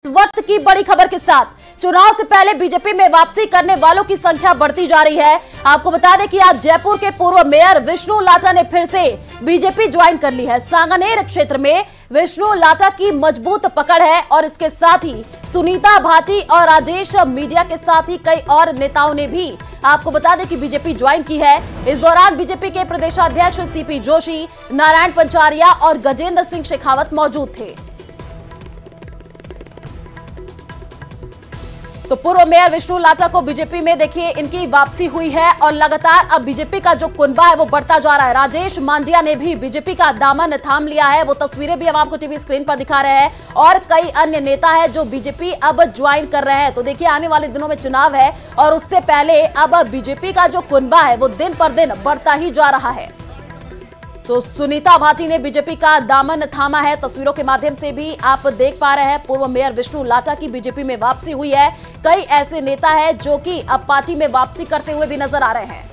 वक्त की बड़ी खबर के साथ चुनाव से पहले बीजेपी में वापसी करने वालों की संख्या बढ़ती जा रही है। आपको बता दें कि आज जयपुर के पूर्व मेयर विष्णु लाटा ने फिर से बीजेपी ज्वाइन कर ली है। सांगानेर क्षेत्र में विष्णु लाटा की मजबूत पकड़ है और इसके साथ ही सुनीता भाटी और राजेश मीडिया के साथ ही कई और नेताओं ने भी आपको बता दें कि बीजेपी ज्वाइन की है। इस दौरान बीजेपी के प्रदेशाध्यक्ष सीपी जोशी, नारायण पंचारिया और गजेंद्र सिंह शेखावत मौजूद थे। तो पूर्व मेयर विष्णु लाटा को बीजेपी में देखिए इनकी वापसी हुई है और लगातार अब बीजेपी का जो कुनबा है वो बढ़ता जा रहा है। राजेश मांडिया ने भी बीजेपी का दामन थाम लिया है, वो तस्वीरें भी हम आपको टीवी स्क्रीन पर दिखा रहे हैं और कई अन्य नेता है जो बीजेपी अब ज्वाइन कर रहे हैं। तो देखिए आने वाले दिनों में चुनाव है और उससे पहले अब बीजेपी का जो कुनबा है वो दिन पर दिन बढ़ता ही जा रहा है। तो सुनीता भाटी ने बीजेपी का दामन थामा है, तस्वीरों के माध्यम से भी आप देख पा रहे हैं। पूर्व मेयर विष्णु लाटा की बीजेपी में वापसी हुई है। कई ऐसे नेता हैं जो कि अब पार्टी में वापसी करते हुए भी नजर आ रहे हैं।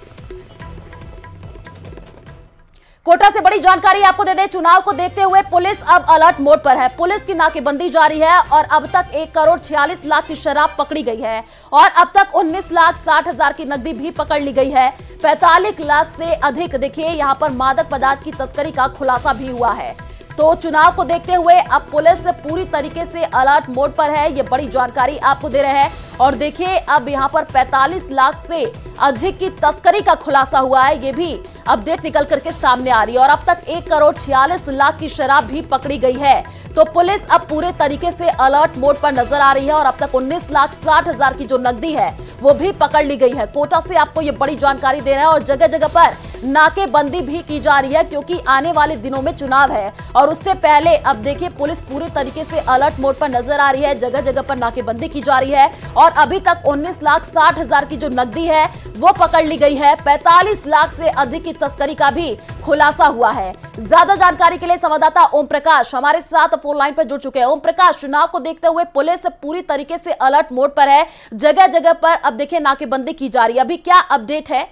कोटा से बड़ी जानकारी आपको दे दें, चुनाव को देखते हुए पुलिस अब अलर्ट मोड पर है। पुलिस की नाकेबंदी जारी है और अब तक 1,46,00,000 की शराब पकड़ी गई है और अब तक 19,60,000 की नकदी भी पकड़ ली गई है। 45 लाख से अधिक देखिए यहां पर मादक पदार्थ की तस्करी का खुलासा भी हुआ है। तो चुनाव को देखते हुए अब पुलिस पूरी तरीके से अलर्ट मोड पर है, ये बड़ी जानकारी आपको दे रहे हैं। और देखिए अब यहां पर 45 लाख से अधिक की तस्करी का खुलासा हुआ है, ये भी अपडेट निकल करके सामने आ रही है और अब तक 1,46,00,000 की शराब भी पकड़ी गई है। तो पुलिस अब पूरे तरीके से अलर्ट मोड पर नजर आ रही है और अब तक 19,60,000 की जो नकदी है वो भी पकड़ ली गई है। कोटा से आपको ये बड़ी जानकारी दे रहे हैं और जगह जगह पर नाकेबंदी भी की जा रही है क्योंकि आने वाले दिनों में चुनाव है और उससे पहले अब देखिए पुलिस पूरे तरीके से अलर्ट मोड पर नजर आ रही है। जगह जगह पर नाकेबंदी की जा रही है और अभी तक 19,60,000 की जो नकदी है वो पकड़ ली गई है। 45 लाख से अधिक की तस्करी का भी खुलासा हुआ है। ज्यादा जानकारी के लिए संवाददाता ओम प्रकाश हमारे साथ फोन लाइन पर जुड़ चुके हैं। ओम प्रकाश, चुनाव को देखते हुए पुलिस पूरी तरीके से अलर्ट मोड पर है, जगह जगह पर अब देखिए नाकेबंदी की जा रही है, अभी क्या अपडेट है?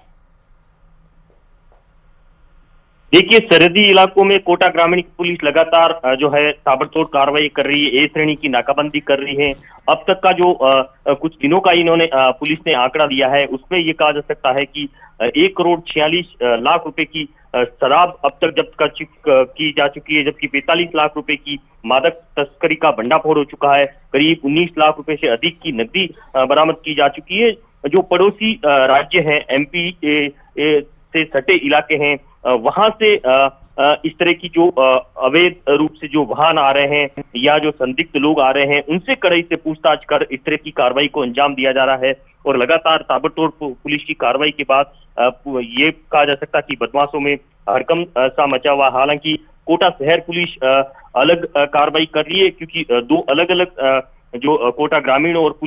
देखिए सरहदी इलाकों में कोटा ग्रामीण पुलिस लगातार जो है ताबड़तोड़ कार्रवाई कर रही है, ए श्रेणी की नाकाबंदी कर रही है। अब तक का जो कुछ दिनों का इन्होंने पुलिस ने आंकड़ा दिया है उसमें ये कहा जा सकता है कि 1,46,00,000 रुपए की शराब अब तक जब्त की जा चुकी है, जबकि 45 लाख रुपए की मादक तस्करी का भंडाफोड़ हो चुका है। करीब 19 लाख रुपए से अधिक की नकदी बरामद की जा चुकी है। जो पड़ोसी राज्य हैं, एमपी से सटे इलाके हैं, वहां से इस तरह की जो अवैध रूप से जो वाहन आ रहे हैं या जो संदिग्ध लोग आ रहे हैं उनसे कड़ाई से पूछताछ कर इस तरह की कार्रवाई को अंजाम दिया जा रहा है। और लगातार ताबड़तोड़ पुलिस की कार्रवाई के बाद ये कहा जा सकता है कि बदमाशों में हड़कंप सा मचा हुआ। हालांकि कोटा शहर पुलिस अलग कार्रवाई कर रही है क्योंकि दो अलग अलग जो कोटा ग्रामीण और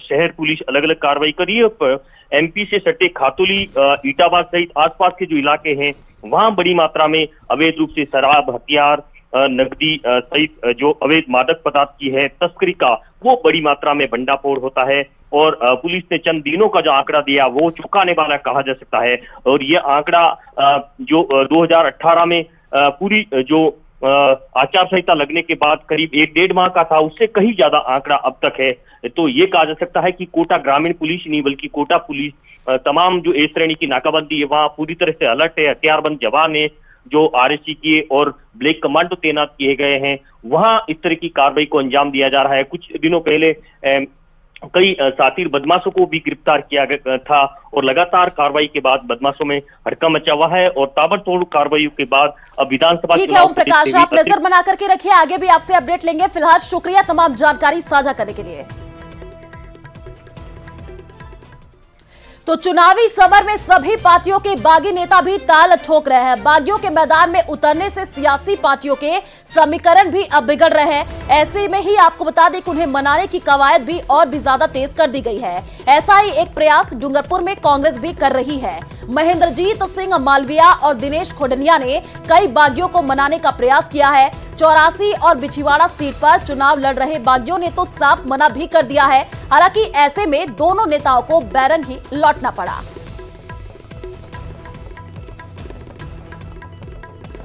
शहर पुलिस अलग अलग कार्रवाई कर रही है। एमपी से सटे खातोली, इटावा सहित आसपास के जो इलाके हैं वहां बड़ी मात्रा में अवैध रूप से शराब, हथियार, नकदी सहित जो अवैध मादक पदार्थ की है तस्करी का वो बड़ी मात्रा में भंडाफोड़ होता है। और पुलिस ने चंद दिनों का जो आंकड़ा दिया वो चौंकाने वाला कहा जा सकता है। और ये आंकड़ा जो 2018 में पूरी जो आचार संहिता लगने के बाद करीब 1-1.5 माह का था, उससे कहीं ज्यादा आंकड़ा अब तक है। तो ये कहा जा सकता है कि कोटा ग्रामीण पुलिस नहीं बल्कि कोटा पुलिस तमाम जो ए श्रेणी की नाकाबंदी है वहां पूरी तरह से अलर्ट है। हथियारबंद जवान है जो आरएससी के और ब्लैक कमांडो तैनात किए गए हैं, वहां इस तरह की कार्रवाई को अंजाम दिया जा रहा है। कुछ दिनों पहले कई साथी बदमाशों को भी गिरफ्तार किया गया था और लगातार कार्रवाई के बाद बदमाशों में हड़कंप मचा हुआ है और ताबड़तोड़ कार्रवाई के बाद अब विधानसभा ठीक है ओम प्रकाश, आप नजर बना करके रखिए, आगे भी आपसे अपडेट लेंगे। फिलहाल शुक्रिया तमाम जानकारी साझा करने के लिए। तो चुनावी समर में सभी पार्टियों के बागी नेता भी ताल ठोक रहे हैं। बागियों के मैदान में उतरने से सियासी पार्टियों के समीकरण भी अब बिगड़ रहे हैं। ऐसे में ही आपको बता दें कि उन्हें मनाने की कवायद भी और भी ज्यादा तेज कर दी गई है। ऐसा ही एक प्रयास डूंगरपुर में कांग्रेस भी कर रही है। महेंद्रजीत सिंह मालविया और दिनेश खोडनिया ने कई बागियों को मनाने का प्रयास किया है। 84 और बिछीवाड़ा सीट पर चुनाव लड़ रहे बागियों ने तो साफ मना भी कर दिया है। हालांकि ऐसे में दोनों नेताओं को बैरंग ही लौटना पड़ा।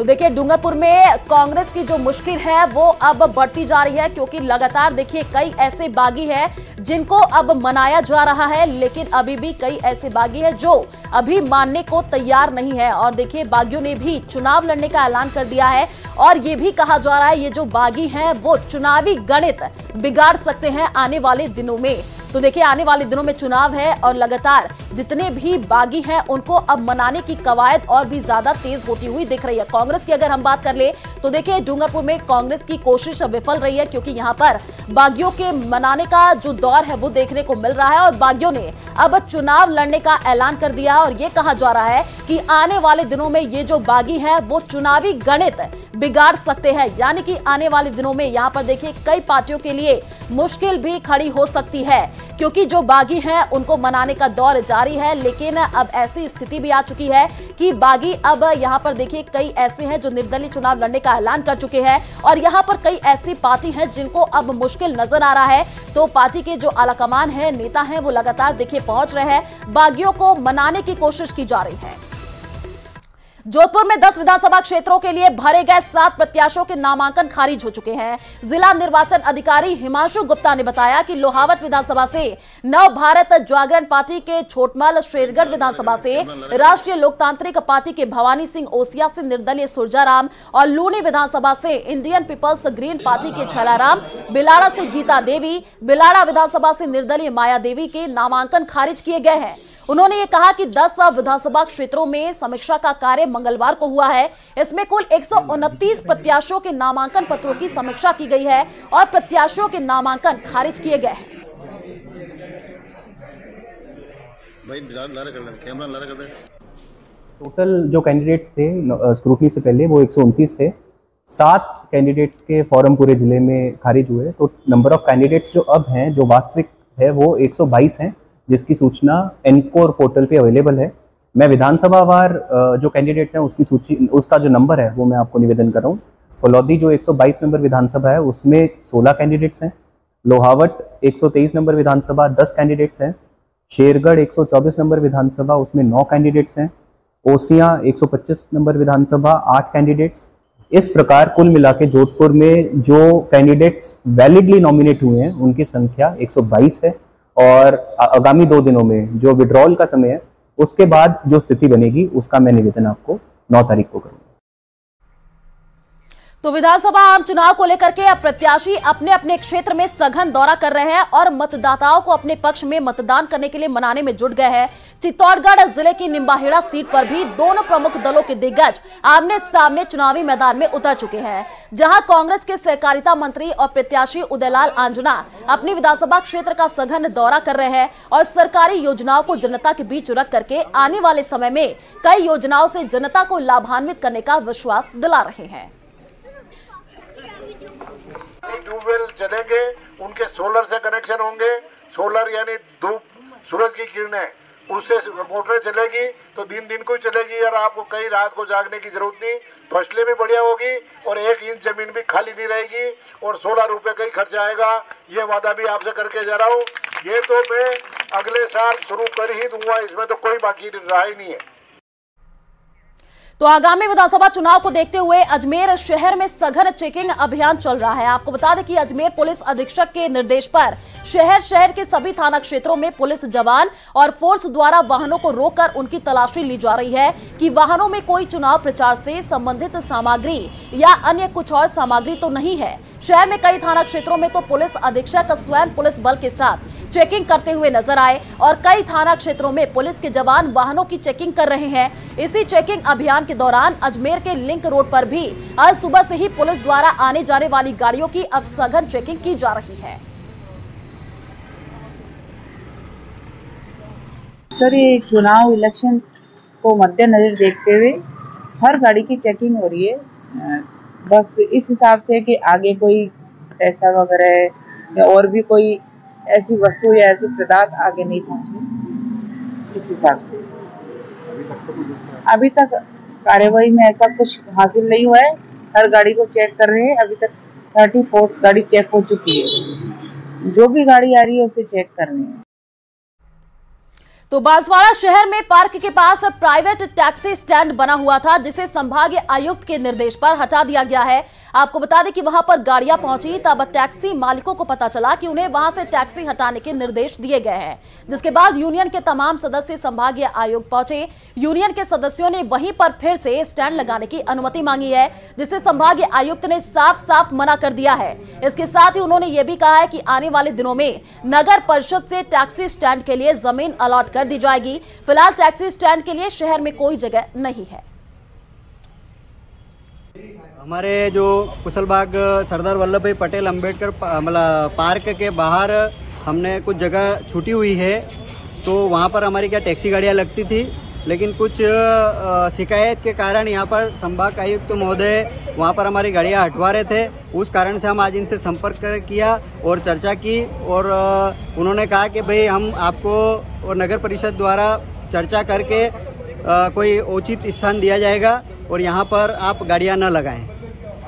तो देखिए डूंगरपुर में कांग्रेस की जो मुश्किल है वो अब बढ़ती जा रही है, क्योंकि लगातार देखिए कई ऐसे बागी हैं जिनको अब मनाया जा रहा है, लेकिन अभी भी कई ऐसे बागी हैं जो अभी मानने को तैयार नहीं है। और देखिए बागियों ने भी चुनाव लड़ने का ऐलान कर दिया है और ये भी कहा जा रहा है ये जो बागी हैं वो चुनावी गणित बिगाड़ सकते हैं आने वाले दिनों में। तो देखिए आने वाले दिनों में चुनाव है और लगातार जितने भी बागी हैं उनको अब मनाने की कवायद और भी ज्यादा तेज होती हुई दिख रही है। कांग्रेस की अगर हम बात कर ले तो देखिए डूंगरपुर में कांग्रेस की कोशिश विफल रही है, क्योंकि यहां पर बागियों के मनाने का जो दौर है वो देखने को मिल रहा है और बागियों ने अब चुनाव लड़ने का ऐलान कर दिया है। और ये कहा जा रहा है कि आने वाले दिनों में ये जो बागी है वो चुनावी गणित बिगाड़ सकते हैं, यानी कि आने वाले दिनों में यहां पर देखिए कई पार्टियों के लिए मुश्किल भी खड़ी हो सकती है, क्योंकि जो बागी हैं उनको मनाने का दौर जारी है। लेकिन अब ऐसी स्थिति भी आ चुकी है कि बागी अब यहां पर देखिए कई ऐसे हैं जो निर्दलीय चुनाव लड़ने का ऐलान कर चुके हैं और यहां पर कई ऐसी पार्टी हैं जिनको अब मुश्किल नजर आ रहा है। तो पार्टी के जो आलाकमान है, नेता हैं, वो लगातार देखिए पहुंच रहे हैं, बागियों को मनाने की कोशिश की जा रही है। जोधपुर में 10 विधानसभा क्षेत्रों के लिए भरे गए 7 प्रत्याशियों के नामांकन खारिज हो चुके हैं। जिला निर्वाचन अधिकारी हिमांशु गुप्ता ने बताया कि लोहावट विधानसभा से नव भारत जागरण पार्टी के छोटमल, शेरगढ़ विधानसभा से राष्ट्रीय लोकतांत्रिक पार्टी के भवानी सिंह, ओसिया से निर्दलीय सुरजाराम और लूनी विधानसभा से इंडियन पीपल्स ग्रीन पार्टी के छैलाराम, बिलाड़ा से गीता देवी, बिलाड़ा विधानसभा से निर्दलीय माया देवी के नामांकन खारिज किए गए हैं। उन्होंने ये कहा कि 10 विधानसभा क्षेत्रों में समीक्षा का कार्य मंगलवार को हुआ है। इसमें कुल 129 प्रत्याशियों के नामांकन पत्रों की समीक्षा की गई है और प्रत्याशियों के नामांकन खारिज किए गए हैं। टोटल जो कैंडिडेट्स थे स्क्रूटनी से पहले वो 129 थे। 7 कैंडिडेट्स के फॉर्म पूरे जिले में खारिज हुए, तो नंबर ऑफ कैंडिडेट्स जो अब हैं, जो वास्तविक है, वो 122 हैं, जिसकी सूचना एनकोर पोर्टल पे अवेलेबल है। मैं विधानसभा वार जो कैंडिडेट्स हैं उसकी सूची, उसका जो नंबर है वो मैं आपको निवेदन कर रहा हूँ। फलौदी जो 122 नंबर विधानसभा है उसमें 16 कैंडिडेट्स हैं। लोहावट 123 नंबर विधानसभा 10 कैंडिडेट्स हैं। शेरगढ़ 124 नंबर विधानसभा उसमें 9 कैंडिडेट्स हैं। ओसिया 125 नंबर विधानसभा 8 कैंडिडेट्स। इस प्रकार कुल मिला के जोधपुर में जो कैंडिडेट्स वैलिडली नॉमिनेट हुए हैं उनकी संख्या 122 है और आगामी 2 दिनों में जो विड्रॉल का समय है उसके बाद जो स्थिति बनेगी उसका मैं निवेदन आपको 9 तारीख को करूंगा। तो विधानसभा आम चुनाव को लेकर के अब प्रत्याशी अपने अपने क्षेत्र में सघन दौरा कर रहे हैं और मतदाताओं को अपने पक्ष में मतदान करने के लिए मनाने में जुट गए हैं। चित्तौड़गढ़ जिले की निम्बाहेड़ा सीट पर भी दोनों प्रमुख दलों के दिग्गज आमने सामने चुनावी मैदान में उतर चुके हैं, जहां कांग्रेस के सहकारिता मंत्री और प्रत्याशी उदयलाल आंजना अपनी विधानसभा क्षेत्र का सघन दौरा कर रहे हैं और सरकारी योजनाओं को जनता के बीच रख करके आने वाले समय में कई योजनाओं से जनता को लाभान्वित करने का विश्वास दिला रहे हैं। ट्यूबवेल चलेंगे, उनके सोलर से कनेक्शन होंगे। सोलर यानी धूप, सूरज की किरणें, उससे मोटरें चलेगी तो दिन को चलेगी और आपको कई रात को जागने की जरूरत नहीं। फसलें भी बढ़िया होगी और 1 इंच जमीन भी खाली नहीं रहेगी और 16 रुपए का ही खर्चा आएगा। ये वादा भी आपसे करके जा रहा हूँ। ये तो मैं अगले साल शुरू कर ही दूंगा, इसमें तो कोई बाकी रहा ही नहीं है। तो आगामी विधानसभा चुनाव को देखते हुए अजमेर शहर में सघन चेकिंग अभियान चल रहा है। आपको बता दें कि अजमेर पुलिस अधीक्षक के निर्देश पर शहर के सभी थाना क्षेत्रों में पुलिस जवान और फोर्स द्वारा वाहनों को रोककर उनकी तलाशी ली जा रही है कि वाहनों में कोई चुनाव प्रचार से संबंधित सामग्री या अन्य कुछ और सामग्री तो नहीं है। शहर में कई थाना क्षेत्रों में तो पुलिस अधीक्षक स्वयं पुलिस बल के साथ चेकिंग करते हुए नजर आए और कई थाना क्षेत्रों में पुलिस के जवान वाहनों की चेकिंग कर रहे हैं। इसी चेकिंग अभियान के दौरान अजमेर के लिंक रोड पर भी आज सुबह से ही पुलिस द्वारा आने जाने वाली गाड़ियों की अब सघन चेकिंग की जा रही है। सर, ये चुनाव इलेक्शन को मद्देनजर देखते हुए हर गाड़ी की चेकिंग हो रही है, बस इस हिसाब से कि आगे कोई पैसा वगैरह या और भी कोई ऐसी वस्तु या ऐसी पदार्थ आगे नहीं पहुंचे, इस हिसाब से। अभी तक कार्यवाही में ऐसा कुछ हासिल नहीं हुआ है। हर गाड़ी को चेक कर रहे हैं। अभी तक 34 गाड़ी चेक हो चुकी है। जो भी गाड़ी आ रही है उसे चेक कर रहे हैं। तो बांसवाड़ा शहर में पार्क के पास प्राइवेट टैक्सी स्टैंड बना हुआ था, जिसे संभागीय आयुक्त के निर्देश पर हटा दिया गया है। आपको बता दें कि वहां पर गाड़ियां पहुंची तब टैक्सी मालिकों को पता चला कि उन्हें वहां से टैक्सी हटाने के निर्देश दिए गए हैं, जिसके बाद यूनियन के तमाम सदस्य संभागीय आयुक्त पहुंचे। यूनियन के सदस्यों ने वहीं पर फिर से स्टैंड लगाने की अनुमति मांगी है, जिसे संभागीय आयुक्त ने साफ साफ मना कर दिया है। इसके साथ ही उन्होंने ये भी कहा है कि आने वाले दिनों में नगर परिषद से टैक्सी स्टैंड के लिए जमीन अलॉट कर दी जाएगी। फिलहाल टैक्सी स्टैंड के लिए शहर में कोई जगह नहीं है। हमारे जो कुशलबाग सरदार वल्लभ भाई पटेल अंबेडकर पार्क के बाहर हमने कुछ जगह छूटी हुई है, तो वहाँ पर हमारी क्या टैक्सी गाड़ियाँ लगती थी, लेकिन कुछ शिकायत के कारण यहाँ पर संभाग आयुक्त महोदय वहाँ पर हमारी गाड़ियाँ हटवा रहे थे। उस कारण से हम आज इनसे संपर्क किया और चर्चा की, और उन्होंने कहा कि भाई हम आपको और नगर परिषद द्वारा चर्चा करके कोई उचित स्थान दिया जाएगा और यहाँ पर आप गाड़ियाँ न लगाएं।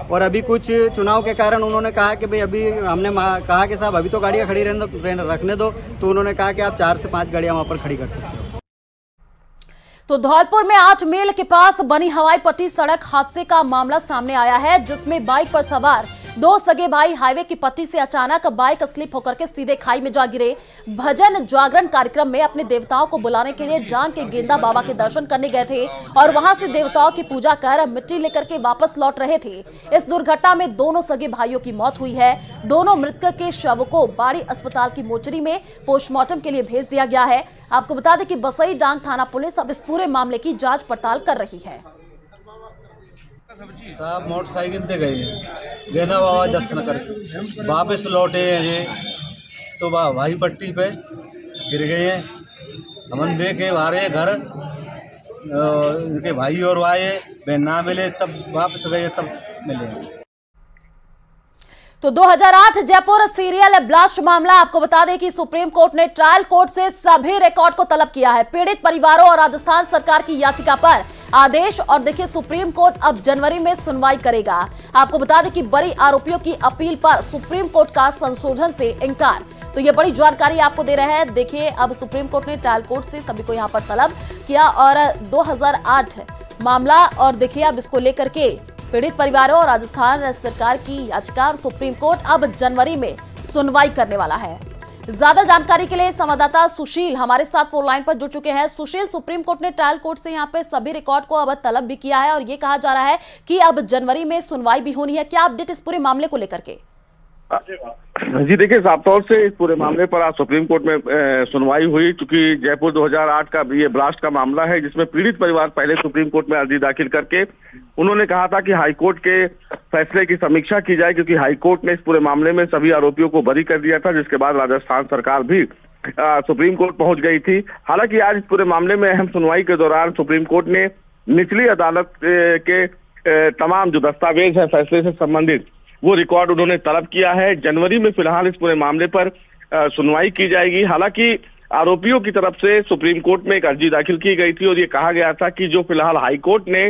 और अभी कुछ चुनाव के कारण उन्होंने कहा कि भाई अभी हमने कहा कि साहब अभी तो गाड़ियाँ खड़ी रखने दो, तो उन्होंने कहा कि आप 4 से 5 गाड़ियाँ वहाँ पर खड़ी कर सकते हो। तो धौलपुर में 8 मील के पास बनी हवाई पट्टी सड़क हादसे का मामला सामने आया है, जिसमें बाइक पर सवार 2 सगे भाई हाईवे की पट्टी से अचानक बाइक स्लिप होकर के सीधे खाई में जा गिरे। भजन जागरण कार्यक्रम में अपने देवताओं को बुलाने के लिए जांग के गेंदा बाबा के दर्शन करने गए थे और वहां से देवताओं की पूजा कर मिट्टी लेकर के वापस लौट रहे थे। इस दुर्घटना में दोनों सगे भाइयों की मौत हुई है। दोनों मृतक के शव को बाड़ी अस्पताल की मोर्चरी में पोस्टमार्टम के लिए भेज दिया गया है। आपको बता दें कि बसई डांग थाना पुलिस अब इस पूरे मामले की जांच पड़ताल कर रही है। साहब मोटरसाइकिल से गए हैं, गेंदा बाबा दर्शन करके वापस लौटे हैं। ये सुबह भाई पट्टी पे गिर गए हैं। हम देखे हमारे घर इनके भाई और आए, वे ना मिले, तब वापस गए, तब मिले। तो 2008 जयपुर सीरियल ब्लास्ट मामला, आपको बता दें कि सुप्रीम कोर्ट ने ट्रायल कोर्ट से सभी रिकॉर्ड को तलब किया है। पीड़ित परिवारों और राजस्थान सरकार की याचिका पर आदेश, और देखिए सुप्रीम कोर्ट अब जनवरी में सुनवाई करेगा। आपको बता दें कि बड़ी आरोपियों की अपील पर सुप्रीम कोर्ट का संशोधन से इंकार। तो ये बड़ी जानकारी आपको दे रहे हैं। देखिए अब सुप्रीम कोर्ट ने ट्रायल कोर्ट से सभी को यहाँ पर तलब किया और 2008 मामला, और देखिए अब इसको लेकर के पीड़ित परिवारों और राजस्थान सरकार की याचिका और सुप्रीम कोर्ट अब जनवरी में सुनवाई करने वाला है। ज्यादा जानकारी के लिए संवाददाता सुशील हमारे साथ फोन लाइन पर जुड़ चुके हैं। सुशील, सुप्रीम कोर्ट ने ट्रायल कोर्ट से यहाँ पे सभी रिकॉर्ड को अब तलब भी किया है और ये कहा जा रहा है कि अब जनवरी में सुनवाई भी होनी है। क्या अपडेट इस पूरे मामले को लेकर के? जी देखिए, साफ तौर से इस पूरे मामले पर आज सुप्रीम कोर्ट में सुनवाई हुई, क्योंकि जयपुर 2008 का ये ब्लास्ट का मामला है, जिसमें पीड़ित परिवार पहले सुप्रीम कोर्ट में अर्जी दाखिल करके उन्होंने कहा था कि हाईकोर्ट के फैसले की समीक्षा की जाए, क्योंकि हाईकोर्ट ने इस पूरे मामले में सभी आरोपियों को बरी कर दिया था, जिसके बाद राजस्थान सरकार भी सुप्रीम कोर्ट पहुंच गई थी। हालांकि आज इस पूरे मामले में अहम सुनवाई के दौरान सुप्रीम कोर्ट ने निचली अदालत के तमाम जो दस्तावेज है फैसले से संबंधित वो रिकॉर्ड उन्होंने तलब किया है। जनवरी में फिलहाल इस पूरे मामले पर सुनवाई की जाएगी। हालांकि आरोपियों की तरफ से सुप्रीम कोर्ट में एक अर्जी दाखिल की गई थी और ये कहा गया था कि जो फिलहाल हाईकोर्ट ने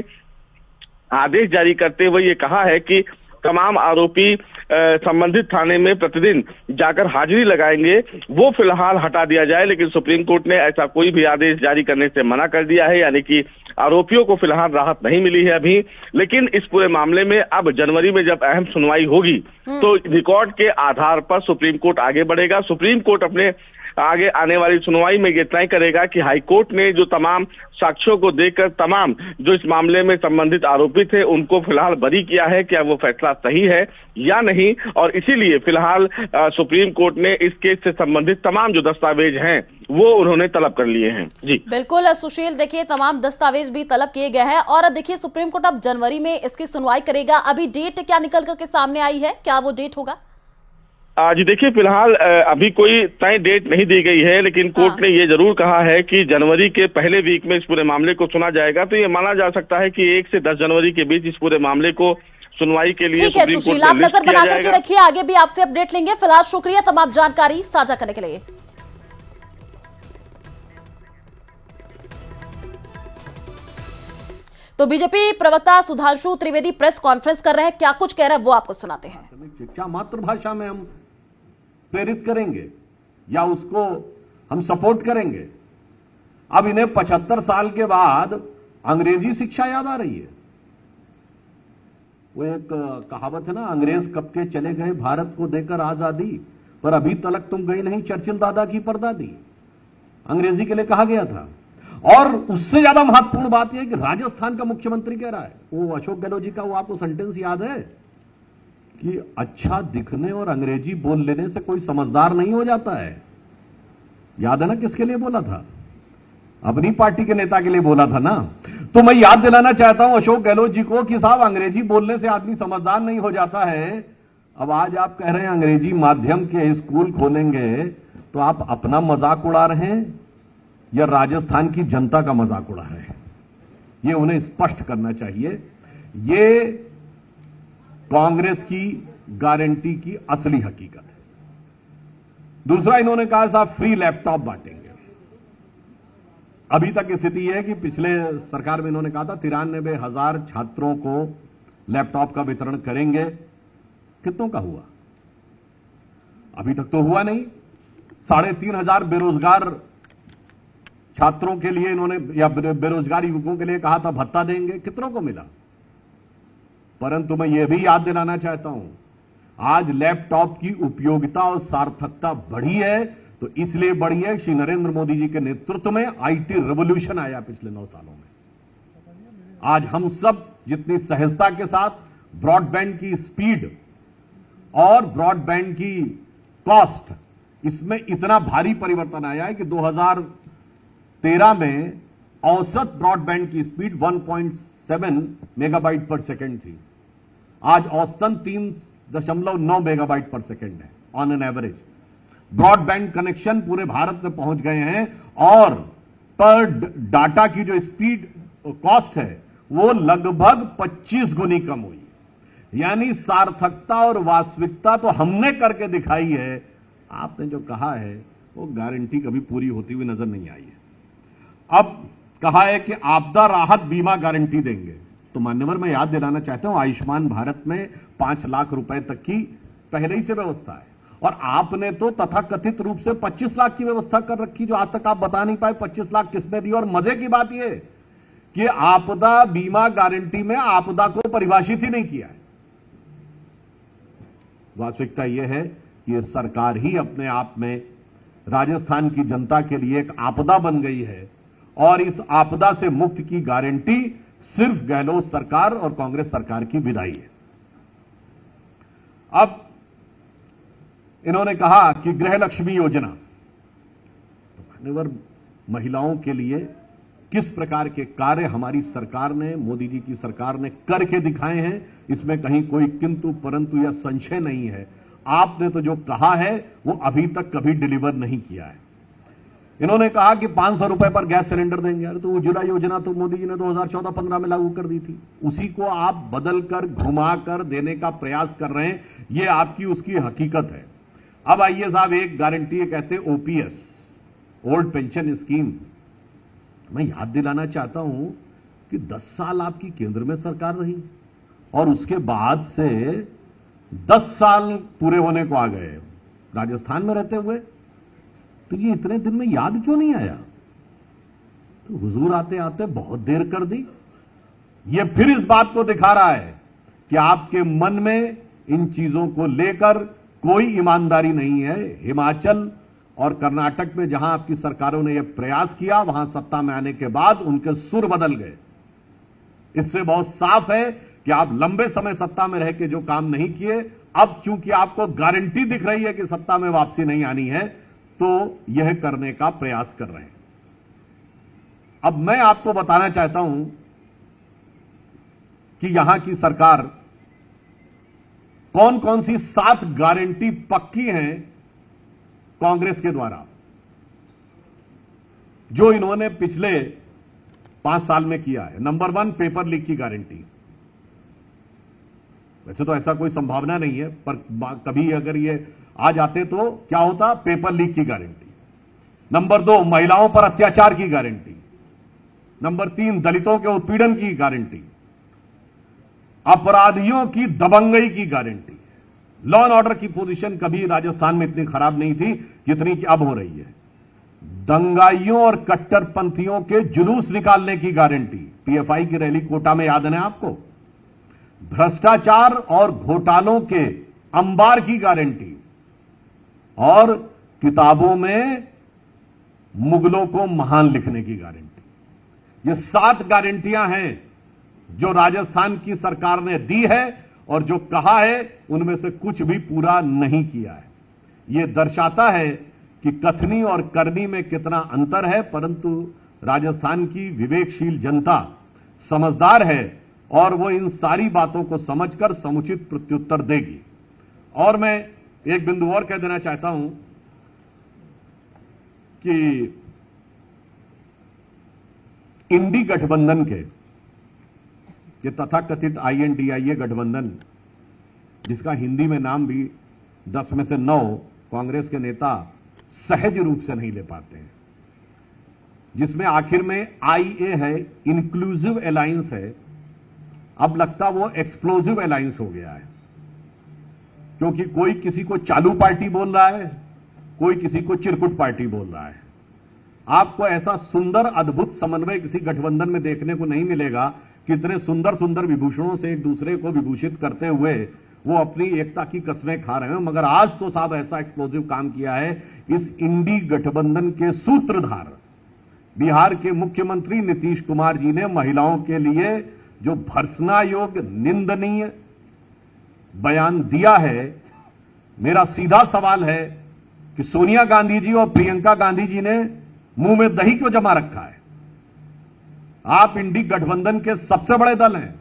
आदेश जारी करते हुए ये कहा है कि तमाम आरोपी संबंधित थाने में प्रतिदिन जाकर हाजिरी लगाएंगे, वो फिलहाल हटा दिया जाए। लेकिन सुप्रीम कोर्ट ने ऐसा कोई भी आदेश जारी करने से मना कर दिया है, यानी कि आरोपियों को फिलहाल राहत नहीं मिली है अभी। लेकिन इस पूरे मामले में अब जनवरी में जब अहम सुनवाई होगी तो रिकॉर्ड के आधार पर सुप्रीम कोर्ट आगे बढ़ेगा। सुप्रीम कोर्ट अपने आगे आने वाली सुनवाई में ये तय करेगा कि हाईकोर्ट ने जो तमाम साक्ष्यों को देखकर तमाम जो इस मामले में संबंधित आरोपी थे उनको फिलहाल बरी किया है, क्या वो फैसला सही है या नहीं, और इसीलिए फिलहाल सुप्रीम कोर्ट ने इस केस से संबंधित तमाम जो दस्तावेज हैं वो उन्होंने तलब कर लिए हैं। जी बिल्कुल सुशील, देखिए तमाम दस्तावेज भी तलब किए गए हैं और देखिए सुप्रीम कोर्ट अब जनवरी में इसकी सुनवाई करेगा। अभी डेट क्या निकल करके सामने आई है, क्या वो डेट होगा? जी देखिए, फिलहाल अभी कोई तय डेट नहीं दी गई है, लेकिन कोर्ट ने ये जरूर कहा है कि जनवरी के पहले वीक में इस पूरे मामले को सुना जाएगा। तो ये माना जा सकता है कि 1 से 10 जनवरी के बीच इस पूरे मामले को सुनवाई के लिए ठीक है सुशील, आप नजर बना करके रखिए, आगे भी आपसे अपडेट लेंगे। फिलहाल शुक्रिया तमाम जानकारी साझा करने के लिए। तो बीजेपी प्रवक्ता सुधांशु त्रिवेदी प्रेस कॉन्फ्रेंस कर रहे हैं, क्या कुछ कह रहे हैं वो आपको सुनाते हैं। क्या मातृभाषा में हम प्रेरित करेंगे या उसको हम सपोर्ट करेंगे? अब इन्हें 75 साल के बाद अंग्रेजी शिक्षा याद आ रही है। वो एक कहावत है ना, अंग्रेज कब के चले गए भारत को देकर आजादी, पर अभी तलक तुम गई नहीं चर्चिल दादा की परदादी। अंग्रेजी के लिए कहा गया था। और उससे ज्यादा महत्वपूर्ण बात यह है कि राजस्थान का मुख्यमंत्री कह रहा है, वो अशोक गहलोत जी का, वो आपको सेंटेंस याद है कि अच्छा दिखने और अंग्रेजी बोल लेने से कोई समझदार नहीं हो जाता है। याद है ना किसके लिए बोला था? अपनी पार्टी के नेता के लिए बोला था ना। तो मैं याद दिलाना चाहता हूं अशोक गहलोत जी को कि साहब अंग्रेजी बोलने से आदमी समझदार नहीं हो जाता है। अब आज आप कह रहे हैं अंग्रेजी माध्यम के स्कूल खोलेंगे, तो आप अपना मजाक उड़ा रहे हैं या राजस्थान की जनता का मजाक उड़ा रहे हैं? ये उन्हें स्पष्ट करना चाहिए। ये कांग्रेस की गारंटी की असली हकीकत है। दूसरा, इन्होंने कहा साहब फ्री लैपटॉप बांटेंगे। अभी तक स्थिति यह है कि पिछले सरकार में इन्होंने कहा था 93,000 छात्रों को लैपटॉप का वितरण करेंगे। कितनों का हुआ? अभी तक तो हुआ नहीं। 3,500 बेरोजगार छात्रों के लिए इन्होंने, या बेरोजगार युवकों के लिए कहा था भत्ता देंगे। कितनों को मिला? परंतु मैं यह भी याद दिलाना चाहता हूं, आज लैपटॉप की उपयोगिता और सार्थकता बढ़ी है, तो इसलिए बढ़ी है श्री नरेंद्र मोदी जी के नेतृत्व में आईटी रेवोल्यूशन आया पिछले 9 सालों में। आज हम सब जितनी सहजता के साथ ब्रॉडबैंड की स्पीड और ब्रॉडबैंड की कॉस्ट, इसमें इतना भारी परिवर्तन आया है कि 2013 में औसत ब्रॉडबैंड की स्पीड 1.7 मेगाबाइट पर सेकेंड थी। आज औसतन 3.9 मेगाबाइट पर सेकेंड है on an average. Broadband connection पूरे भारत में पहुंच गए हैं और पर डाटा की जो स्पीड कॉस्ट है वो लगभग 25 गुनी कम हुई। यानी सार्थकता और वास्तविकता तो हमने करके दिखाई है, आपने जो कहा है वो गारंटी कभी पूरी होती हुई नजर नहीं आई है। अब कहा है कि आपदा राहत बीमा गारंटी देंगे, तो मान्यवर मैं याद दिलाना चाहता हूं आयुष्मान भारत में 5 लाख रुपए तक की पहले ही से व्यवस्था है, और आपने तो तथाकथित रूप से 25 लाख की व्यवस्था कर रखी, जो आज तक आप बता नहीं पाए 25 लाख किसने दी। और मजे की बात यह कि आपदा बीमा गारंटी में आपदा को परिभाषित ही नहीं किया है। वास्तविकता यह है कि सरकार ही अपने आप में राजस्थान की जनता के लिए एक आपदा बन गई है, और इस आपदा से मुक्त की गारंटी सिर्फ गहलोत सरकार और कांग्रेस सरकार की विदाई है। अब इन्होंने कहा कि गृह लक्ष्मी योजना, तो मान्यवर महिलाओं के लिए किस प्रकार के कार्य हमारी सरकार ने, मोदी जी की सरकार ने करके दिखाए हैं, इसमें कहीं कोई किंतु परंतु या संशय नहीं है। आपने तो जो कहा है वो अभी तक कभी डिलीवर नहीं किया है। इन्होंने कहा कि 500 रुपए पर गैस सिलेंडर देंगे। यार, तो उज्ज्वला योजना तो मोदी जी ने 2014-15 में लागू कर दी थी, उसी को आप बदलकर घुमाकर देने का प्रयास कर रहे हैं। ये आपकी उसकी हकीकत है। अब आइए साहब, एक गारंटी कहते हैं ओपीएस, ओल्ड पेंशन स्कीम। मैं याद दिलाना चाहता हूं कि 10 साल आपकी केंद्र में सरकार रही और उसके बाद से 10 साल पूरे होने को आ गए राजस्थान में रहते हुए, तो ये इतने दिन में याद क्यों नहीं आया? तो हुजूर आते आते बहुत देर कर दी। ये फिर इस बात को दिखा रहा है कि आपके मन में इन चीजों को लेकर कोई ईमानदारी नहीं है। हिमाचल और कर्नाटक में जहां आपकी सरकारों ने यह प्रयास किया, वहां सत्ता में आने के बाद उनके सुर बदल गए। इससे बहुत साफ है कि आप लंबे समय सत्ता में रह के जो काम नहीं किए, अब चूंकि आपको गारंटी दिख रही है कि सत्ता में वापसी नहीं आनी है, तो यह करने का प्रयास कर रहे हैं। अब मैं आपको बताना चाहता हूं कि यहां की सरकार कौन कौन सी 7 गारंटी पक्की हैं कांग्रेस के द्वारा, जो इन्होंने पिछले 5 साल में किया है। नंबर 1, पेपर लीक की गारंटी। वैसे तो ऐसा कोई संभावना नहीं है, पर कभी अगर ये आ जाते तो क्या होता? पेपर लीक की गारंटी। नंबर 2, महिलाओं पर अत्याचार की गारंटी। नंबर 3, दलितों के उत्पीड़न की गारंटी। अपराधियों की दबंगई की गारंटी। लॉ एंड ऑर्डर की पोजीशन कभी राजस्थान में इतनी खराब नहीं थी जितनी कि अब हो रही है। दंगाइयों और कट्टरपंथियों के जुलूस निकालने की गारंटी। पीएफआई की रैली कोटा में याद है आपको। भ्रष्टाचार और घोटालों के अंबार की गारंटी और किताबों में मुगलों को महान लिखने की गारंटी। ये 7 गारंटियां हैं जो राजस्थान की सरकार ने दी है और जो कहा है उनमें से कुछ भी पूरा नहीं किया है। यह दर्शाता है कि कथनी और करनी में कितना अंतर है, परंतु राजस्थान की विवेकशील जनता समझदार है और वो इन सारी बातों को समझकर समुचित प्रत्युत्तर देगी। और मैं एक बिंदु और कह देना चाहता हूं कि इंडी गठबंधन के ये तथाकथित INDIA गठबंधन, जिसका हिंदी में नाम भी 10 में से 9 कांग्रेस के नेता सहज रूप से नहीं ले पाते हैं, जिसमें आखिर में IA है, इंक्लूसिव अलायंस है, अब लगता वो एक्सप्लोसिव अलायंस हो गया है, क्योंकि कोई किसी को चालू पार्टी बोल रहा है, कोई किसी को चिरकुट पार्टी बोल रहा है। आपको ऐसा सुंदर अद्भुत समन्वय किसी गठबंधन में देखने को नहीं मिलेगा। कितने सुंदर सुंदर विभूषणों से एक दूसरे को विभूषित करते हुए वो अपनी एकता की कसमें खा रहे हैं, मगर आज तो साहब ऐसा एक्सप्लोसिव काम किया है। इस इंडी गठबंधन के सूत्रधार बिहार के मुख्यमंत्री नीतीश कुमार जी ने महिलाओं के लिए जो भर्त्सना योग्य निंदनीय बयान दिया है, मेरा सीधा सवाल है कि सोनिया गांधी जी और प्रियंका गांधी जी ने मुंह में दही क्यों जमा रखा है? आप इंडी गठबंधन के सबसे बड़े दल हैं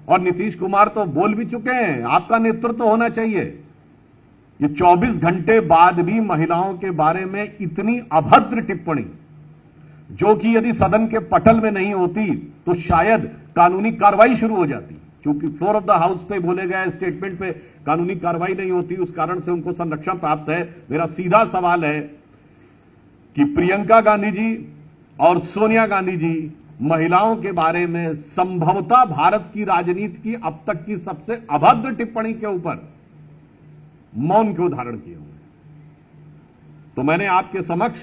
और नीतीश कुमार तो बोल भी चुके हैं, आपका नेतृत्व होना चाहिए। ये 24 घंटे बाद भी महिलाओं के बारे में इतनी अभद्र टिप्पणी, जो कि यदि सदन के पटल में नहीं होती तो शायद कानूनी कार्रवाई शुरू हो जाती। क्योंकि फ्लोर ऑफ द हाउस पे बोले गए स्टेटमेंट पे कानूनी कार्रवाई नहीं होती, उस कारण से उनको संरक्षण प्राप्त है। मेरा सीधा सवाल है कि प्रियंका गांधी जी और सोनिया गांधी जी महिलाओं के बारे में संभवतः भारत की राजनीति की अब तक की सबसे अभद्र टिप्पणी के ऊपर मौन क्यों धारण किए हुए। तो मैंने आपके समक्ष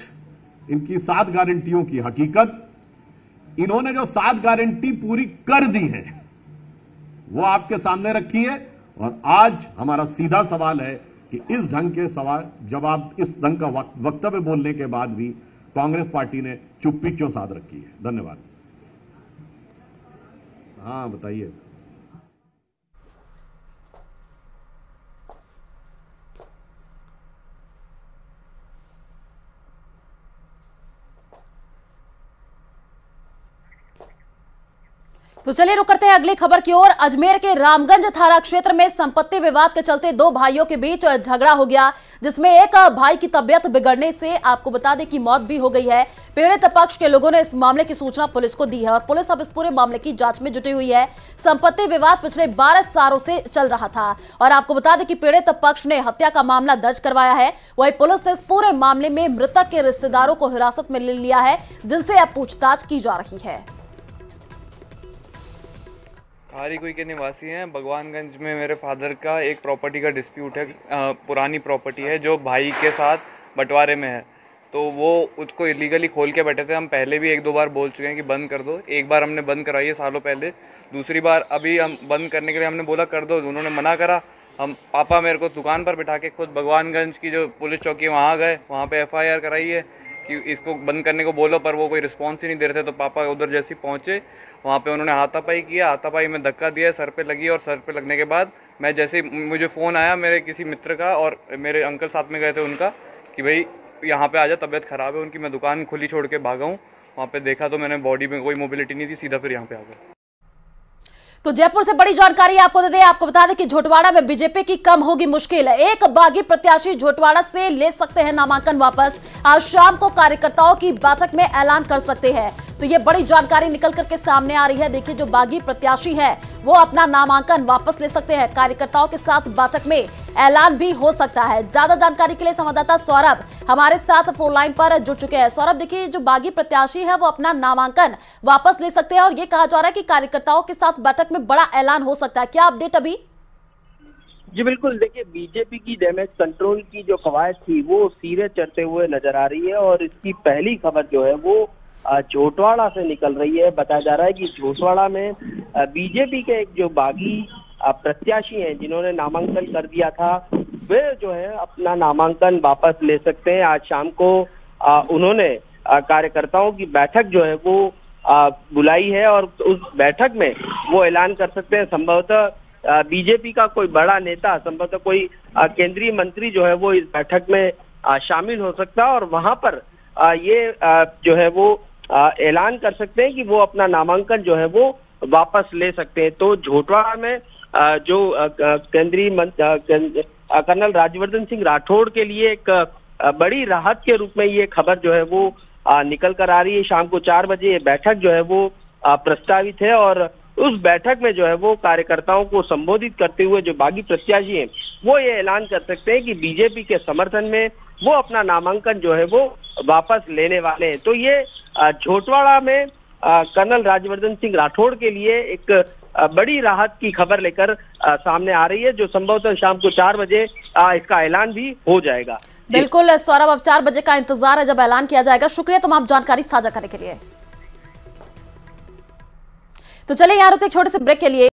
इनकी 7 गारंटियों की हकीकत, इन्होंने जो 7 गारंटी पूरी कर दी है वो आपके सामने रखी है। और आज हमारा सीधा सवाल है कि इस ढंग के सवाल जवाब, इस ढंग का वक्तव्य बोलने के बाद भी कांग्रेस पार्टी ने चुप्पी क्यों साध रखी है? धन्यवाद। हाँ बताइए। तो चलिए रुक करते हैं अगली खबर की ओर। अजमेर के रामगंज थाना क्षेत्र में संपत्ति विवाद के चलते 2 भाइयों के बीच झगड़ा हो गया, जिसमें एक भाई की तबीयत बिगड़ने से आपको बता दें कि मौत भी हो गई है। पीड़ित पक्ष के लोगों ने इस मामले की सूचना पुलिस को दी है और पुलिस अब इस पूरे मामले की जांच में जुटी हुई है। संपत्ति विवाद पिछले 12 सालों से चल रहा था और आपको बता दें कि पीड़ित पक्ष ने हत्या का मामला दर्ज करवाया है। वहीं पुलिस ने इस पूरे मामले में मृतक के रिश्तेदारों को हिरासत में ले लिया है, जिनसे अब पूछताछ की जा रही है। खारीकुई के निवासी हैं। भगवानगंज में मेरे फादर का एक प्रॉपर्टी का डिस्प्यूट है, पुरानी प्रॉपर्टी है जो भाई के साथ बंटवारे में है, तो वो उसको इलीगली खोल के बैठे थे। हम पहले भी 1-2 बार बोल चुके हैं कि बंद कर दो। एक बार हमने बंद कराई है सालों पहले, दूसरी बार अभी हम बंद करने के लिए हमने बोला कर दो, उन्होंने मना करा। हम पापा मेरे को दुकान पर बिठा के खुद भगवानगंज की जो पुलिस चौकी है वहाँ गए, वहाँ पे FIR कराई है कि इसको बंद करने को बोलो, पर वो कोई रिस्पॉन्स ही नहीं दे रहे थे। तो पापा उधर जैसे ही पहुँचे वहाँ पे उन्होंने हाथापाई किया, हाथापाई में धक्का दिया, सर पे लगी और सर पे लगने के बाद मैं जैसे मुझे फ़ोन आया मेरे किसी मित्र का और मेरे अंकल साथ में गए थे उनका कि भाई यहाँ पे आ जा, तबीयत ख़राब है उनकी। मैं दुकान खुली छोड़ के भागा हूँ, वहाँ पे देखा तो मैंने बॉडी में कोई मोबिलिटी नहीं थी, सीधा फिर यहाँ पे आ गया। तो जयपुर से बड़ी जानकारी आपको दे दें, आपको बता दें कि झोटवाड़ा में बीजेपी की कम होगी मुश्किल। एक बागी प्रत्याशी झोटवाड़ा से ले सकते हैं नामांकन वापस। आज शाम को कार्यकर्ताओं की बैठक में ऐलान कर सकते हैं। तो ये बड़ी जानकारी निकल करके सामने आ रही है। देखिए, जो बागी प्रत्याशी है वो अपना नामांकन वापस ले सकते हैं। कार्यकर्ताओं के साथ बैठक में ऐलान भी हो सकता है। ज्यादा जानकारी के लिए संवाददाता सौरभ हमारे साथ फोन लाइन पर जुड़ चुके हैं। सौरभ, देखिए, जो बागी प्रत्याशी है वो अपना नामांकन वापस ले सकते हैं और ये कहा जा रहा है कि कार्यकर्ताओं के साथ बैठक में बड़ा ऐलान हो सकता है। क्या अपडेट अभी? जी बिल्कुल, देखिए बीजेपी की डैमेज कंट्रोल की जो कवायद थी वो सिरे चढ़ते हुए नजर आ रही है और इसकी पहली खबर जो है वो झोटवाड़ा से निकल रही है। बताया जा रहा है कि झोटवाड़ा में बीजेपी के एक जो बागी प्रत्याशी हैं जिन्होंने नामांकन कर दिया था, वे जो है अपना नामांकन वापस ले सकते हैं। आज शाम को उन्होंने कार्यकर्ताओं की बैठक जो है वो बुलाई है और उस बैठक में वो ऐलान कर सकते हैं। संभवतः बीजेपी का कोई बड़ा नेता, संभवतः कोई केंद्रीय मंत्री जो है वो इस बैठक में शामिल हो सकता है और वहां पर ये जो है वो ऐलान कर सकते हैं कि वो अपना नामांकन जो है वो वापस ले सकते हैं। तो झोटवाड़ा में जो केंद्रीय कर्नल राज्यवर्धन सिंह राठौड़ के लिए एक बड़ी राहत के रूप में ये खबर जो है वो निकल कर आ रही है। शाम को 4 बजे ये बैठक जो है वो प्रस्तावित है और उस बैठक में जो है वो कार्यकर्ताओं को संबोधित करते हुए जो बागी प्रत्याशी हैं वो ये ऐलान कर सकते हैं कि बीजेपी के समर्थन में वो अपना नामांकन जो है वो वापस लेने वाले हैं। तो ये झोटवाड़ा में कर्नल राज्यवर्धन सिंह राठौड़ के लिए एक बड़ी राहत की खबर लेकर सामने आ रही है, जो संभवतः शाम को 4 बजे इसका ऐलान भी हो जाएगा। बिल्कुल सौरभ, अब 4 बजे का इंतजार है जब ऐलान किया जाएगा। शुक्रिया तमाम जानकारी साझा करने के लिए। तो चलिए यहाँ रुकते छोटे से ब्रेक के लिए।